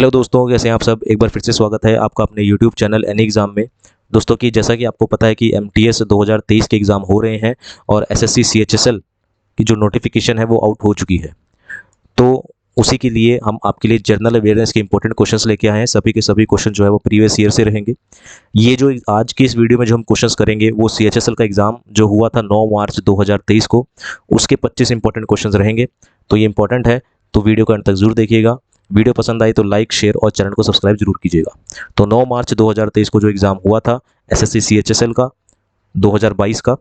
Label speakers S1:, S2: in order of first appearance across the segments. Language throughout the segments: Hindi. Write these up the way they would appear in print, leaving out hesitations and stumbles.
S1: हेलो दोस्तों, कैसे हैं आप सब। एक बार फिर से स्वागत है आपका अपने यूट्यूब चैनल एनी एग्ज़ाम में। दोस्तों की जैसा कि आपको पता है कि एमटीएस 2023 के एग्ज़ाम हो रहे हैं और एसएससी सीएचएसएल की जो नोटिफिकेशन है वो आउट हो चुकी है। तो उसी के लिए हम आपके लिए जनरल अवेयरनेस के इंपॉर्टेंट क्वेश्चंस लेके आए हैं। सभी के सभी क्वेश्चन जो है वो प्रीवियस ईयर से रहेंगे। ये जो आज की इस वीडियो में जो हम क्वेश्चंस करेंगे वो सीएचएसएल का एग्ज़ाम जो हुआ था 9 मार्च 2023 को, उसके 25 इंपॉर्टेंट क्वेश्चंस रहेंगे। तो ये इंपॉर्टेंट है, तो वीडियो को अंत तक जरूर देखिएगा। वीडियो पसंद आई तो लाइक, शेयर और चैनल को सब्सक्राइब जरूर कीजिएगा। तो 9 मार्च 2023 को जो एग्ज़ाम हुआ था एसएससी सीएचएसएल का 2022 का,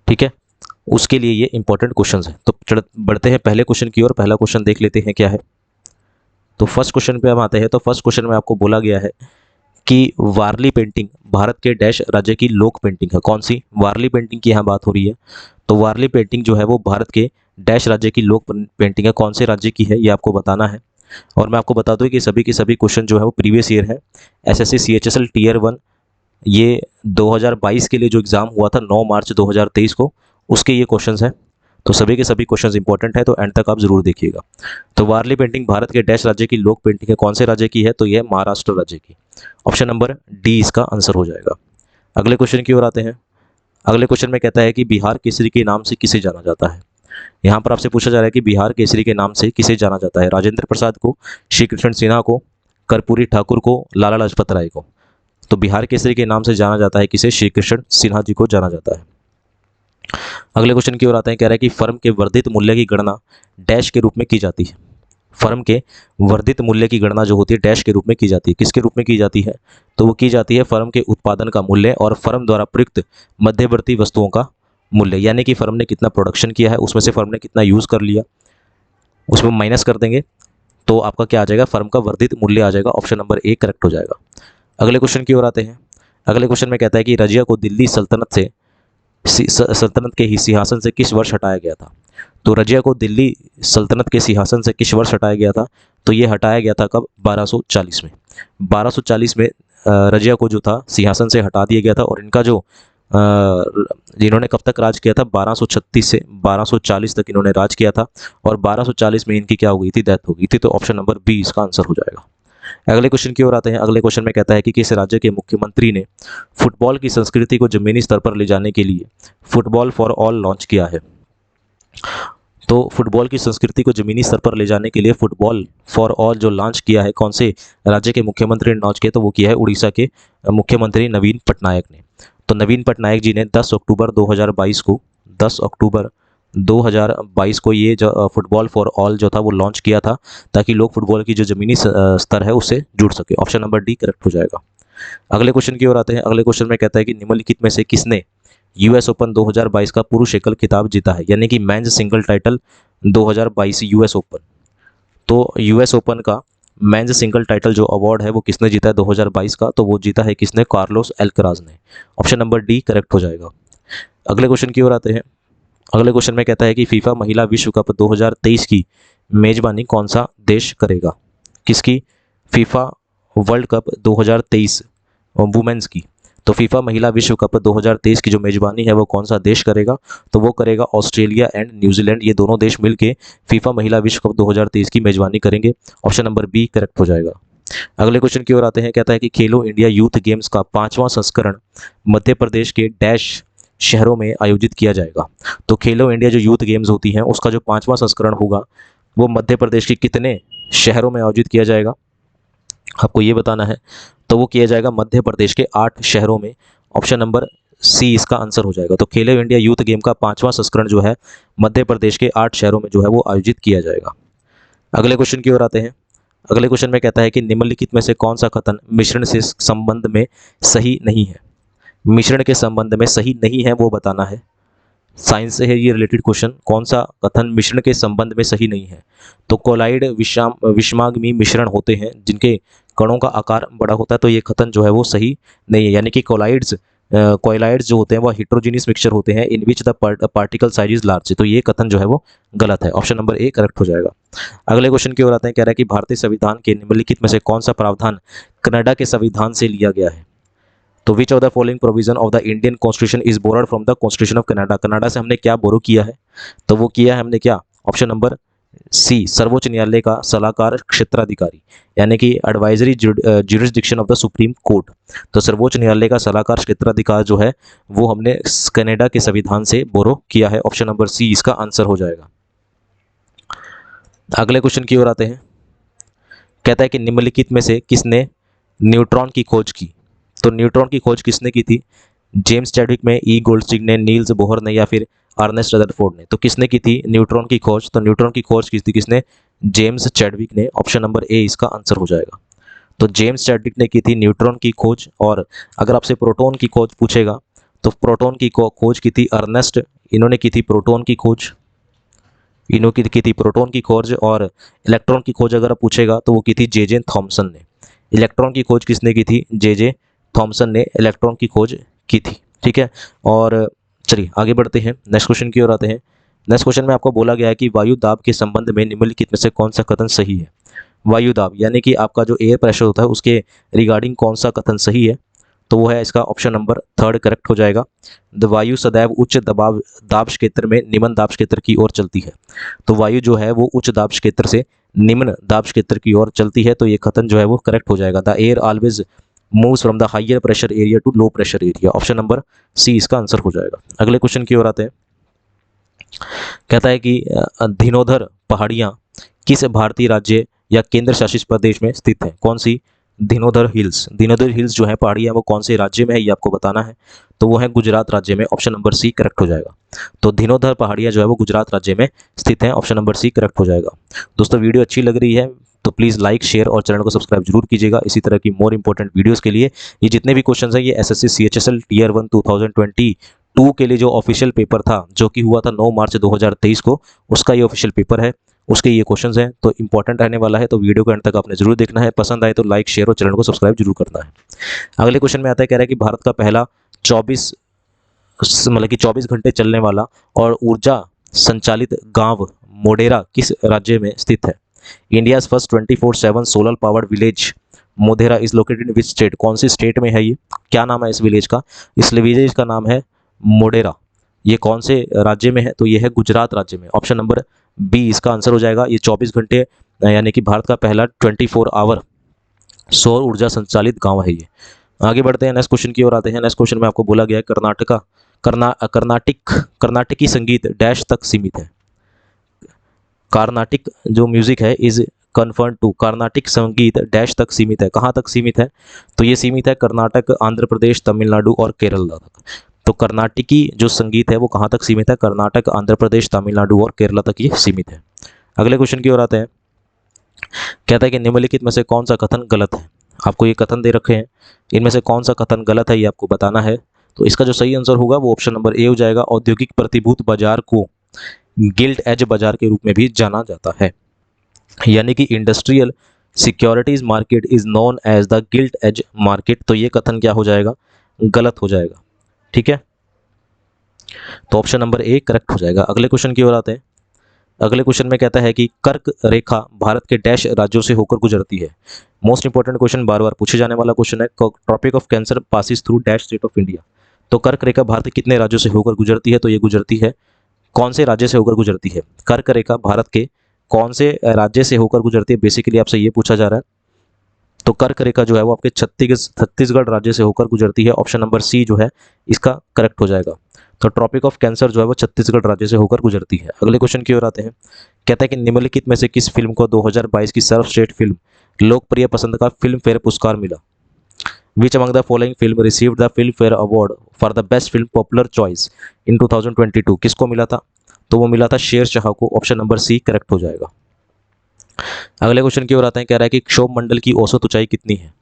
S1: ठीक है, उसके लिए ये इंपॉर्टेंट क्वेश्चंस हैं। तो बढ़ते हैं पहले क्वेश्चन की ओर। पहला क्वेश्चन देख लेते हैं क्या है। तो फर्स्ट क्वेश्चन पे हम आते हैं। तो फर्स्ट क्वेश्चन में आपको बोला गया है कि वारली पेंटिंग भारत के डैश राज्य की लोक पेंटिंग है। कौन सी वारली पेंटिंग की यहाँ बात हो रही है। तो वारली पेंटिंग जो है वो भारत के डैश राज्य की लोक पेंटिंग है। कौन से राज्य की है ये आपको बताना है। और मैं आपको बता दूं कि सभी के सभी क्वेश्चन जो है वो प्रीवियस ईयर है। एसएससी सीएचएसएल टीयर 1 ये 2022 के लिए जो एग्ज़ाम हुआ था 9 मार्च 2023 को, उसके ये क्वेश्चंस हैं। तो सभी के सभी क्वेश्चंस इंपॉर्टेंट है, तो एंड तक आप जरूर देखिएगा। तो वारली पेंटिंग भारत के डैश राज्य की लोक पेंटिंग है। कौन से राज्य की है, तो यह महाराष्ट्र राज्य की। ऑप्शन नंबर डी इसका आंसर हो जाएगा। अगले क्वेश्चन की ओर आते हैं। अगले क्वेश्चन में कहता है कि बिहार केसरी के नाम से किसे जाना जाता है। यहाँ पर आपसे पूछा जा रहा है कि बिहार केसरी के नाम से किसे जाना जाता है। राजेंद्र प्रसाद को, श्री कृष्ण सिन्हा को, कर्पूरी ठाकुर को, लाला लाजपत राय को। तो बिहार केसरी के नाम से जाना जाता है किसे, श्री कृष्ण सिन्हा जी को जाना जाता है। अगले क्वेश्चन की ओर आते हैं। कह रहा है कि फर्म के वर्धित मूल्य की गणना डैश के रूप में की जाती है। फर्म के वर्धित मूल्य की गणना जो होती है डैश के रूप में की जाती है। किसके रूप में की जाती है, तो वो की जाती है फर्म के उत्पादन का मूल्य और फर्म द्वारा प्रयुक्त मध्यवर्ती वस्तुओं का मूल्य। यानी कि फर्म ने कितना प्रोडक्शन किया है, उसमें से फर्म ने कितना यूज़ कर लिया, उसमें माइनस कर देंगे तो आपका क्या आ जाएगा, फर्म का वर्धित मूल्य आ जाएगा। ऑप्शन नंबर ए करेक्ट हो जाएगा। अगले क्वेश्चन की ओर आते हैं। अगले क्वेश्चन में कहता है कि रजिया को दिल्ली सल्तनत के सिंहासन से किस वर्ष हटाया गया था। तो रजिया को दिल्ली सल्तनत के सिंहासन से किस वर्ष हटाया गया था, तो ये हटाया गया था कब, 1240 में। 1240 में रजिया को जो था सिंहासन से हटा दिया गया था। और इनका जो इन्होंने कब तक राज किया था, 1236 से 1240 तक इन्होंने राज किया था। और 1240 में इनकी क्या हो गई थी, डेथ हो गई थी। तो ऑप्शन नंबर बी इसका आंसर हो जाएगा। अगले क्वेश्चन की ओर आते हैं। अगले क्वेश्चन में कहता है कि किस राज्य के मुख्यमंत्री ने फुटबॉल की संस्कृति को जमीनी स्तर पर ले जाने के लिए फुटबॉल फॉर ऑल लॉन्च किया है। तो फुटबॉल की संस्कृति को जमीनी स्तर पर ले जाने के लिए फुटबॉल फॉर ऑल जो लॉन्च किया है, कौन से राज्य के मुख्यमंत्री ने लॉन्च किया, तो वो किया है उड़ीसा के मुख्यमंत्री नवीन पटनायक ने। तो नवीन पटनायक जी ने 10 अक्टूबर 2022 को 10 अक्टूबर 2022 को ये जो फुटबॉल फॉर ऑल जो था वो लॉन्च किया था, ताकि लोग फुटबॉल की जो जमीनी स्तर है उससे जुड़ सके। ऑप्शन नंबर डी करेक्ट हो जाएगा। अगले क्वेश्चन की ओर आते हैं। अगले क्वेश्चन में कहता है कि निम्नलिखित में से किसने यूएस ओपन 2022 का पुरुष एकल खिताब जीता है, यानी कि men's single title 2022 US open. तो यूएस ओपन का मेंस सिंगल टाइटल जो अवार्ड है वो किसने जीता है 2022 का, तो वो जीता है किसने, कार्लोस अल्कराज ने। ऑप्शन नंबर डी करेक्ट हो जाएगा। अगले क्वेश्चन की ओर आते हैं। अगले क्वेश्चन में कहता है कि फीफा महिला विश्व कप 2023 की मेजबानी कौन सा देश करेगा। किसकी, फीफा वर्ल्ड कप 2023 वुमेन्स की। तो फीफा महिला विश्व कप 2023 की जो मेजबानी है वो कौन सा देश करेगा, तो वो करेगा ऑस्ट्रेलिया एंड न्यूजीलैंड। ये दोनों देश मिलके फीफा महिला विश्व कप 2023 की मेजबानी करेंगे। ऑप्शन नंबर बी करेक्ट हो जाएगा। अगले क्वेश्चन की ओर आते हैं। कहता है कि खेलो इंडिया यूथ गेम्स का 5वां संस्करण मध्य प्रदेश के डैश शहरों में आयोजित किया जाएगा। तो खेलो इंडिया जो यूथ गेम्स होती हैं उसका जो 5वां संस्करण होगा वो मध्य प्रदेश के कितने शहरों में आयोजित किया जाएगा, आपको ये बताना है। तो वो किया जाएगा मध्य प्रदेश के 8 शहरों में। ऑप्शन नंबर सी इसका आंसर हो जाएगा। तो खेलो इंडिया यूथ गेम का 5वां संस्करण जो है मध्य प्रदेश के 8 शहरों में जो है वो आयोजित किया जाएगा। अगले क्वेश्चन की ओर आते हैं। अगले क्वेश्चन में कहता है कि निम्नलिखित में से कौन सा कथन मिश्रण से संबंध में सही नहीं है। मिश्रण के संबंध में सही नहीं है वो बताना है। साइंस से है ये रिलेटेड क्वेश्चन। कौन सा कथन मिश्रण के संबंध में सही नहीं है, तो कोलाइड विषमागमी मिश्रण होते हैं जिनके कणों का आकार बड़ा होता है, तो ये कथन जो है वो सही नहीं है। यानी कि कोलाइड्स जो होते हैं वो हेट्रोजीनियस मिक्सचर होते हैं in which the particle size is large. तो ये कथन जो है वो गलत है। ऑप्शन नंबर ए करेक्ट हो जाएगा। अगले क्वेश्चन की ओर आते हैं। कह रहा है कि भारतीय संविधान के निम्नलिखित में से कौन सा प्रावधान कनाडा के संविधान से लिया गया है। तो विच of the following provision of the Indian constitution is borrowed from the constitution of Canada. Canada से हमने क्या बोरो किया है, तो वो किया है हमने क्या, ऑप्शन नंबर सी सर्वोच्च न्यायालय का सलाहकार क्षेत्राधिकारी, यानी कि advisory jurisdiction of the supreme court. तो सर्वोच्च न्यायालय का सलाहकार क्षेत्राधिकार जो है वो हमने कनाडा के संविधान से बोरो किया है। ऑप्शन नंबर सी इसका आंसर हो जाएगा। अगले क्वेश्चन की ओर आते हैं। कहता है कि निम्नलिखित में से किसने न्यूट्रॉन की खोज की। तो न्यूट्रॉन की खोज किसने की थी? जेम्स चैडविक में, ई गोल्डस्टिग ने, नील्स बोहर ने, या फिर अर्नेस्ट रदरफोर्ड ने। तो किसने की थी न्यूट्रॉन की खोज? तो न्यूट्रॉन की खोज की थी किसने? जेम्स चैडविक ने। ऑप्शन नंबर ए इसका आंसर हो जाएगा। तो जेम्स चैडविक ने की थी न्यूट्रॉन की खोज। और अगर आपसे प्रोटॉन की खोज पूछेगा तो प्रोटॉन की खोज की थी अर्नेस्ट, इन्होंने की थी प्रोटॉन की खोज, इन्होंने की थी प्रोटॉन की खोज। और इलेक्ट्रॉन की खोज अगर पूछेगा तो वो की थी जे थॉमसन ने। इलेक्ट्रॉन की खोज किसने की थी? जे थॉमसन ने इलेक्ट्रॉन की खोज की थी। ठीक है, और चलिए आगे बढ़ते हैं, नेक्स्ट क्वेश्चन की ओर आते हैं। नेक्स्ट क्वेश्चन में आपको बोला गया है कि वायु दाब के संबंध में निम्नलिखित में से कौन सा कथन सही है। वायु दाब यानी कि आपका जो एयर प्रेशर होता है उसके रिगार्डिंग कौन सा कथन सही है? तो वो है इसका ऑप्शन नंबर थर्ड करेक्ट हो जाएगा। द वायु सदैव उच्च दबाव दाब क्षेत्र में निम्न दाब क्षेत्र की ओर चलती है। तो वायु जो है वो उच्च दाब क्षेत्र से निम्न दाब क्षेत्र की ओर चलती है। तो ये कथन जो है वो करेक्ट हो जाएगा। The air always moves from the higher pressure area to low pressure area. Option number C इसका आंसर हो जाएगा। अगले क्वेश्चन की ओर आते हैं। कहता है कि धीनोधर पहाड़ियाँ किस भारतीय राज्य या केंद्र शासित प्रदेश में स्थित है? कौन सी? धीनोधर हिल्स। धीनोधर हिल्स जो है पहाड़ियाँ वो कौन से राज्य में है ये आपको बताना है। तो वो है गुजरात राज्य में। ऑप्शन नंबर सी करेक्ट हो जाएगा। तो धीनोधर पहाड़ियाँ जो है वो गुजरात राज्य में स्थित हैं। ऑप्शन नंबर सी करेक्ट हो जाएगा। दोस्तों वीडियो अच्छी लग रही है तो प्लीज़ लाइक शेयर और चैनल को सब्सक्राइब जरूर कीजिएगा। इसी तरह की मोर इंपॉर्टेंट वीडियोस के लिए ये जितने भी क्वेश्चंस हैं ये एसएससी सीएचएसएल टीयर 1 2022 के लिए जो ऑफिशियल पेपर था जो कि हुआ था 9 मार्च 2023 को, उसका ये ऑफिशियल पेपर है, उसके ये क्वेश्चंस हैं। तो इंपॉर्टेंट रहने वाला है, तो वीडियो को एंड तक आपने जरूर देखना है। पसंद आए तो लाइक शेयर और चैनल को सब्सक्राइब जरूर करना है। अगले क्वेश्चन में आता है, कह रहा है कि भारत का पहला 24 घंटे चलने वाला और ऊर्जा संचालित गांव मोढेरा किस राज्य में स्थित है? India first 24/7 solar powered village Modhera is located in which state. कौन सी स्टेट में है ये? क्या नाम है इस विलेज का? इस विलेज का नाम है मोढेरा। ये कौन से राज्य में है? तो ये है गुजरात राज्य में। ऑप्शन नंबर बी इसका आंसर हो जाएगा। ये 24 घंटे यानी कि भारत का पहला 24 आवर सौर ऊर्जा संचालित गांव है ये। आगे बढ़ते हैं, नेक्स्ट क्वेश्चन की ओर आते हैं। नेक्स्ट क्वेश्चन में आपको बोला गया है कर्नाटकी संगीत डैश तक सीमित है। कार्नाटिक जो म्यूजिक है इज कन्फर्म टू, कर्नाटिक संगीत डैश तक सीमित है। कहाँ तक सीमित है? तो ये सीमित है कर्नाटक, आंध्र प्रदेश, तमिलनाडु और केरला तक। तो कर्नाटकी जो संगीत है वो कहाँ तक सीमित है? कर्नाटक, आंध्र प्रदेश, तमिलनाडु और केरला तक ये सीमित है। अगले क्वेश्चन की ओर आते हैं। कहता है कि निम्नलिखित में से कौन सा कथन गलत है? आपको ये कथन दे रखे हैं, इनमें से कौन सा कथन गलत है ये आपको बताना है। तो इसका जो सही आंसर होगा वो ऑप्शन नंबर ए हो जाएगा। औद्योगिक प्रतिभूत बाजार को गिल्ट एज बाजार के रूप में भी जाना जाता है, यानी कि industrial securities market is known as the gilt edge market. तो ये कथन क्या हो जाएगा? गलत हो जाएगा। ठीक है, तो ऑप्शन नंबर ए करेक्ट हो जाएगा। अगले क्वेश्चन की ओर आते हैं। अगले क्वेश्चन में कहता है कि कर्क रेखा भारत के डैश राज्यों से होकर गुजरती है। मोस्ट इंपॉर्टेंट क्वेश्चन, बार बार पूछे जाने वाला क्वेश्चन है। Tropic of Cancer passes through dash state of India. तो कर्क रेखा भारत के कितने राज्यों से होकर गुजरती है? तो ये गुजरती है, कौन से राज्य से होकर गुजरती है? कर्क रेखा भारत के कौन से राज्य से होकर गुजरती है, बेसिकली आपसे ये पूछा जा रहा है। तो कर्क रेखा जो है वो आपके छत्तीसगढ़ राज्य से होकर गुजरती है। ऑप्शन नंबर सी जो है इसका करेक्ट हो जाएगा। तो ट्रॉपिक ऑफ कैंसर जो है वो छत्तीसगढ़ राज्य से होकर गुजरती है। अगले क्वेश्चन की ओर आते हैं। कहता है कि निम्नलिखित में से किस फिल्म को 2022 की सर्वश्रेष्ठ फिल्म लोकप्रिय पसंद का फिल्म फेयर पुरस्कार मिला? Which among the following film received the film fair award for the best film popular choice in 2022? किसको मिला था? तो वो मिला था शेरशाह को। ऑप्शन नंबर सी करेक्ट हो जाएगा। अगले क्वेश्चन की ओर आते हैं। कह रहा है कि क्षोभ मंडल की औसत ऊंचाई कितनी है?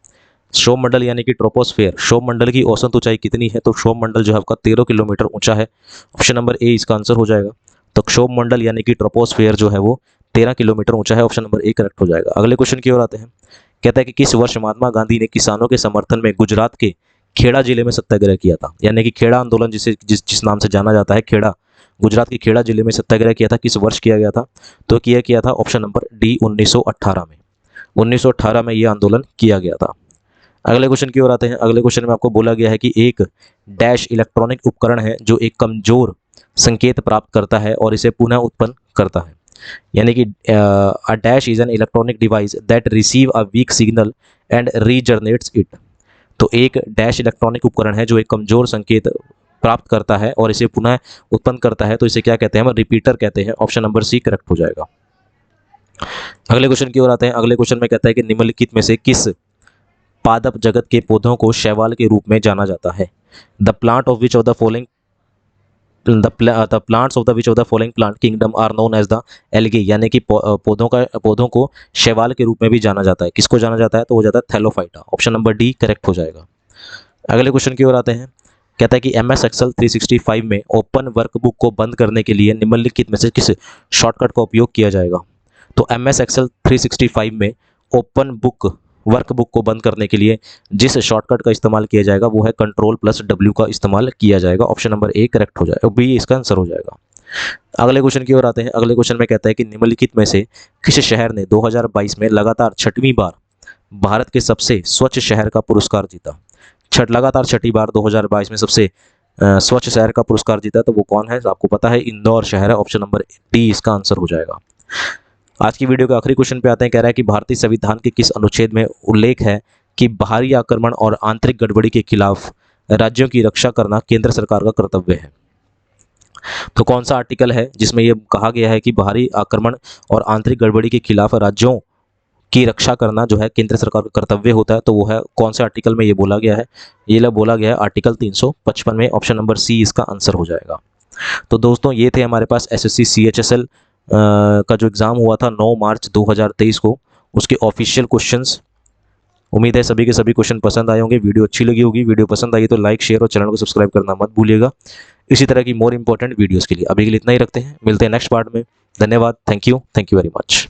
S1: क्षोभ मंडल यानी कि ट्रोपोस्फेयर, क्षोभ मंडल की औसत ऊंचाई कितनी है? तो क्षोभ मंडल जो है आपका 13 किलोमीटर ऊंचा है। ऑप्शन नंबर ए इसका आंसर हो जाएगा। तो क्षोभ मंडल यानी कि ट्रोपोस्फेयर जो है वो 13 किलोमीटर ऊंचा है। ऑप्शन नंबर ए करेक्ट हो जाएगा। अगले क्वेश्चन की ओर आते हैं। कहता है कि किस वर्ष महात्मा गांधी ने किसानों के समर्थन में गुजरात के खेड़ा जिले में सत्याग्रह किया था? यानी कि खेड़ा आंदोलन जिस नाम से जाना जाता है, खेड़ा, गुजरात के खेड़ा जिले में सत्याग्रह किया था। किस वर्ष किया गया था? तो किया था ऑप्शन नंबर डी 1918 में। 1918 में यह आंदोलन किया गया था। अगले क्वेश्चन की ओर आते हैं। अगले क्वेश्चन में आपको बोला गया है कि एक डैश इलेक्ट्रॉनिक उपकरण है जो एक कमजोर संकेत प्राप्त करता है और इसे पुनः उत्पन्न करता है। यानी कि a dash is an electronic device that receive a weak signal and regenerates it. तो एक डैश इलेक्ट्रॉनिक उपकरण है जो एक कमजोर संकेत प्राप्त करता है और इसे पुनः उत्पन्न करता है, तो इसे क्या कहते हैं? हम रिपीटर कहते हैं। ऑप्शन नंबर सी करेक्ट हो जाएगा। अगले क्वेश्चन की ओर आते हैं। अगले क्वेश्चन में कहता है कि निम्नलिखित में से किस पादप जगत के पौधों को शैवाल के रूप में जाना जाता है? The plant of which of the following the plants of the which of the following plant kingdom are known as the algae, यानी कि पौधों को शैवाल के रूप में भी जाना जाता है। किसको जाना जाता है? तो हो जाता है Thallophyta. Option number D correct हो जाएगा। अगले क्वेश्चन की ओर आते हैं। कहता है कि एम एस एक्सेल 365 में ओपन वर्कबुक को बंद करने के लिए निम्नलिखित में से किस शॉर्टकट का उपयोग किया जाएगा? तो एम एस एक्सेल 365 में ओपन बुक वर्कबुक को बंद करने के लिए जिस शॉर्टकट का इस्तेमाल किया जाएगा वो है Ctrl+W का इस्तेमाल किया जाएगा। ऑप्शन नंबर ए करेक्ट हो जाएगा, बी इसका आंसर हो जाएगा। अगले क्वेश्चन की ओर आते हैं। अगले क्वेश्चन में कहता है कि निम्नलिखित में से किस शहर ने 2022 में लगातार छठवीं बार भारत के सबसे स्वच्छ शहर का पुरस्कार जीता? लगातार छठी बार 2022 में सबसे स्वच्छ शहर का पुरस्कार जीता, तो वो कौन है? आपको पता है, इंदौर शहर है। ऑप्शन नंबर डी इसका आंसर हो जाएगा। आज की वीडियो के आखिरी क्वेश्चन पे आते हैं। कह रहा है कि भारतीय संविधान के किस अनुच्छेद में उल्लेख है कि बाहरी आक्रमण और आंतरिक गड़बड़ी के खिलाफ राज्यों की रक्षा करना केंद्र सरकार का कर्तव्य है? तो कौन सा आर्टिकल है जिसमें यह कहा गया है कि बाहरी आक्रमण और आंतरिक गड़बड़ी के खिलाफ राज्यों की रक्षा करना जो है केंद्र सरकार का कर्तव्य होता है? तो वो है, कौन से आर्टिकल में ये बोला गया है? ये बोला गया है आर्टिकल 355 में। ऑप्शन नंबर सी इसका आंसर हो जाएगा। तो दोस्तों ये थे हमारे पास एसएससी सीएचएसएल का जो एग्ज़ाम हुआ था 9 मार्च 2023 को, उसके ऑफिशियल क्वेश्चंस। उम्मीद है सभी के सभी क्वेश्चन पसंद आए होंगे, वीडियो अच्छी लगी होगी। वीडियो पसंद आई तो लाइक, शेयर और चैनल को सब्सक्राइब करना मत भूलिएगा। इसी तरह की मोर इंपॉर्टेंट वीडियोज़ के लिए अभी के लिए इतना ही रखते हैं। मिलते हैं नेक्स्ट पार्ट में। धन्यवाद। Thank you very much.